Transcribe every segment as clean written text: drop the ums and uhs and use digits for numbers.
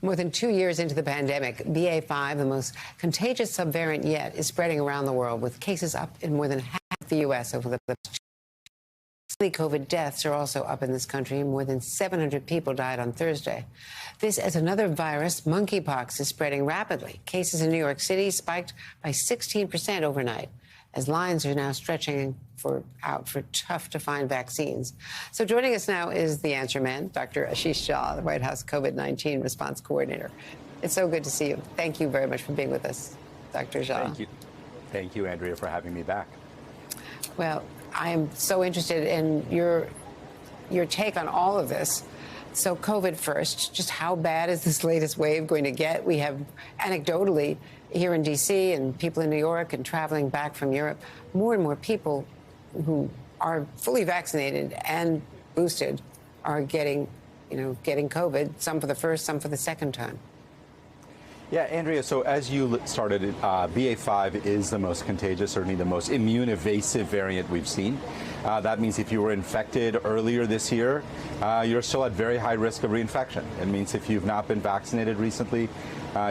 More than 2 years into the pandemic, BA.5, the most contagious subvariant yet, is spreading around the world, with cases up in more than half the U.S. over the past year. COVID deaths are also up in this country. More than 700 people died on Thursday. This as another virus, monkeypox, is spreading rapidly. Cases in New York City spiked by 16% overnight, as lines are now stretching out for tough-to-find vaccines. So joining us now is the answer man, Dr. Ashish Jha, the White House COVID-19 response coordinator. It's so good to see you. Thank you very much for being with us, Dr. Jha. Thank you. Thank you, Andrea, for having me back. Well, I am so interested in your take on all of this. So COVID first, just how bad is this latest wave going to get? We have anecdotally here in D.C. and people in New York and traveling back from Europe, more and more people who are fully vaccinated and boosted are getting COVID, some for the first, some for the second time. Yeah, Andrea, so as you started, BA.5 is the most contagious, certainly the most immune evasive variant we've seen. That means if you were infected earlier this year, you're still at very high risk of reinfection. It means if you've not been vaccinated recently,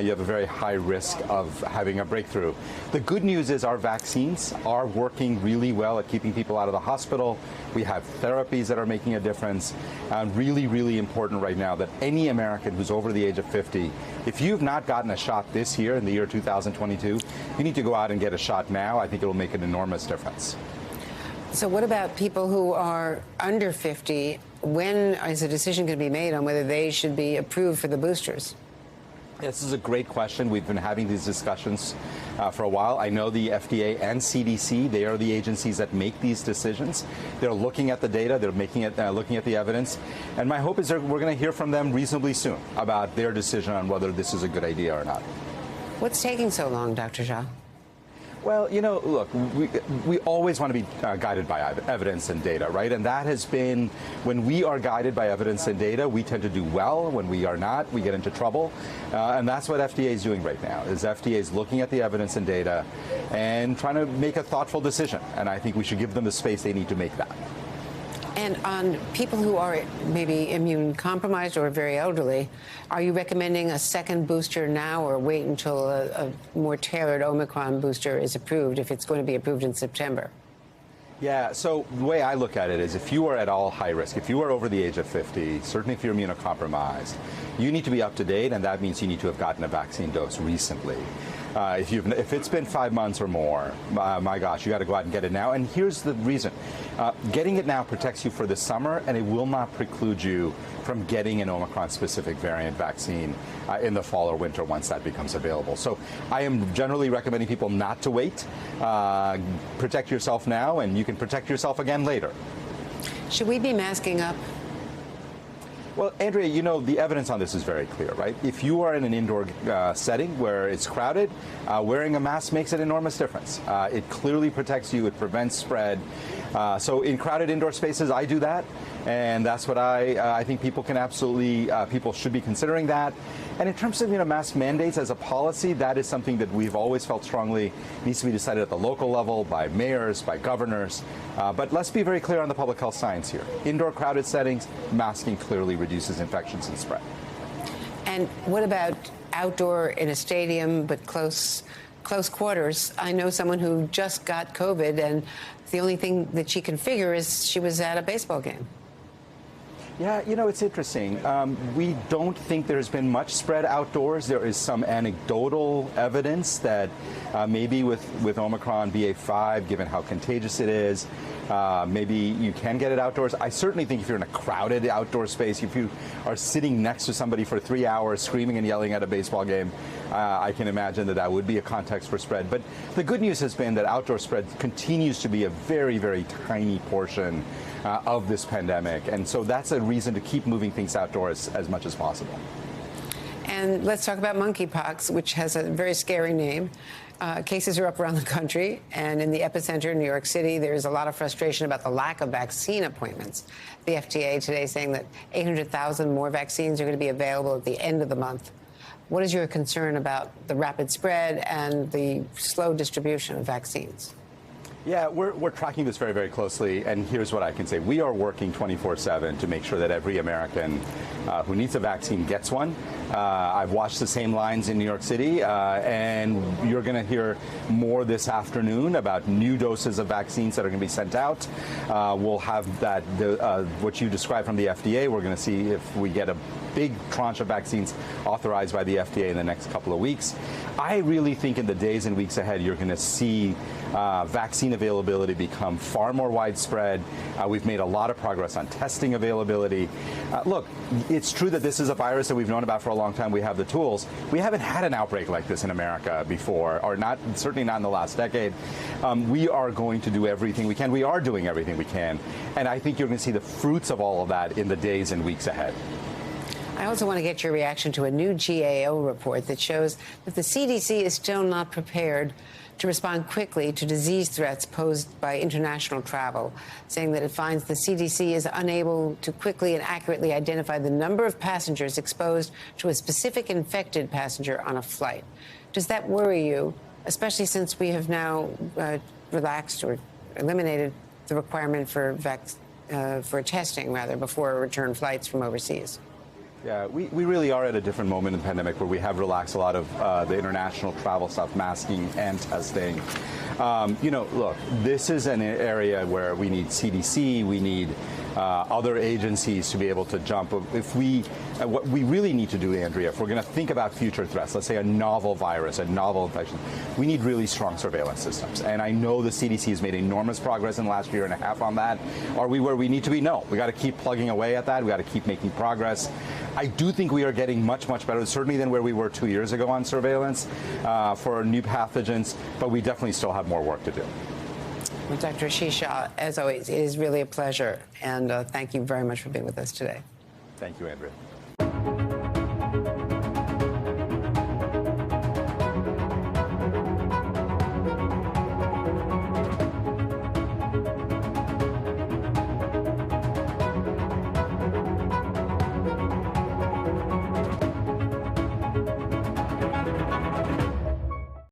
you have a very high risk of having a breakthrough. The good news is our vaccines are working really well at keeping people out of the hospital. We have therapies that are making a difference. Really, really important right now that any American who's over the age of 50, if you've not gotten a shot this year in the year 2022, you need to go out and get a shot now. I think it will make an enormous difference. So what about people who are under 50? When is a decision going to be made on whether they should be approved for the boosters? This is a great question. We've been having these discussions for a while. I know the FDA and CDC, they are the agencies that make these decisions. They're looking at the data, they're looking at the evidence. And my hope is we're going to hear from them reasonably soon about their decision on whether this is a good idea or not. What's taking so long, Dr. Jha? Well, you know, look, we always want to be guided by evidence and data, right? And that has been, when we are guided by evidence and data, we tend to do well. When we are not, we get into trouble. And that's what FDA is doing right now, is FDA is looking at the evidence and data and trying to make a thoughtful decision. And I think we should give them the space they need to make that. And on people who are maybe immune compromised or very elderly, are you recommending a second booster now or wait until a more tailored Omicron booster is approved, if it's going to be approved in September? Yeah, so the way I look at it is if you are at all high risk, if you are over the age of 50, certainly if you're immunocompromised, you need to be up to date, and that means you need to have gotten a vaccine dose recently. If it's been 5 months or more, my gosh, you got to go out and get it now. And here's the reason. Getting it now protects you for the summer, and it will not preclude you from getting an Omicron-specific variant vaccine in the fall or winter once that becomes available. So I am generally recommending people not to wait. Protect yourself now, and you can protect yourself again later. Should we be masking up? Well, Andrea, you know, the evidence on this is very clear, right? If you are in an indoor setting where it's crowded, wearing a mask makes an enormous difference. It clearly protects you. It prevents spread. So in crowded indoor spaces, I do that. And that's what I think people can absolutely, people should be considering that. And in terms of, mask mandates as a policy, that is something that we've always felt strongly needs to be decided at the local level by mayors, by governors. But let's be very clear on the public health science here. Indoor crowded settings, masking clearly reduces infections and spread. And what about outdoor in a stadium, but close quarters? I know someone who just got COVID, and the only thing that she can figure is she was at a baseball game. Yeah, it's interesting. We don't think there's been much spread outdoors. There is some anecdotal evidence that maybe with Omicron BA.5, given how contagious it is, maybe you can get it outdoors. I certainly think if you're in a crowded outdoor space, if you are sitting next to somebody for 3 hours screaming and yelling at a baseball game, I can imagine that would be a context for spread. But the good news has been that outdoor spread continues to be a very, very tiny portion of this pandemic. And so that's a reason to keep moving things outdoors as much as possible. And let's talk about monkeypox, which has a very scary name. Cases are up around the country, and in the epicenter in New York City, there's a lot of frustration about the lack of vaccine appointments. The FDA today saying that 800,000 more vaccines are going to be available at the end of the month. What is your concern about the rapid spread and the slow distribution of vaccines? Yeah, we're tracking this very, very closely, and here's what I can say. We are working 24/7 to make sure that every American who needs a vaccine gets one. I've watched the same lines in New York City, and you're going to hear more this afternoon about new doses of vaccines that are going to be sent out. We'll have that, what you described from the FDA. We're going to see if we get a big tranche of vaccines authorized by the FDA in the next couple of weeks. I really think in the days and weeks ahead, you're going to see vaccine availability become far more widespread. We've made a lot of progress on testing availability. Look, it's true that this is a virus that we've known about for a long time. We have the tools. We haven't had an outbreak like this in America before, or not, certainly not in the last decade. We are going to do everything we can. We are doing everything we can. And I think you're going to see the fruits of all of that in the days and weeks ahead. I also want to get your reaction to a new GAO report that shows that the CDC is still not prepared to respond quickly to disease threats posed by international travel, saying that it finds the CDC is unable to quickly and accurately identify the number of passengers exposed to a specific infected passenger on a flight. Does that worry you, especially since we have now relaxed or eliminated the requirement for testing, rather, before return flights from overseas? Yeah, we really are at a different moment in the pandemic where we have relaxed a lot of the international travel stuff, masking and testing. Look, this is an area where we need CDC, we need other agencies to be able to jump. What we really need to do, Andrea, if we're going to think about future threats, let's say a novel virus, a novel infection, we need really strong surveillance systems. And I know the CDC has made enormous progress in the last year and a half on that. Are we where we need to be? No. We got to keep plugging away at that. We got to keep making progress. I do think we are getting much, much better, certainly than where we were 2 years ago on surveillance for new pathogens, but we definitely still have more work to do. Well, Dr. Ashish Shah, as always, it is really a pleasure, and thank you very much for being with us today. Thank you, Andrea.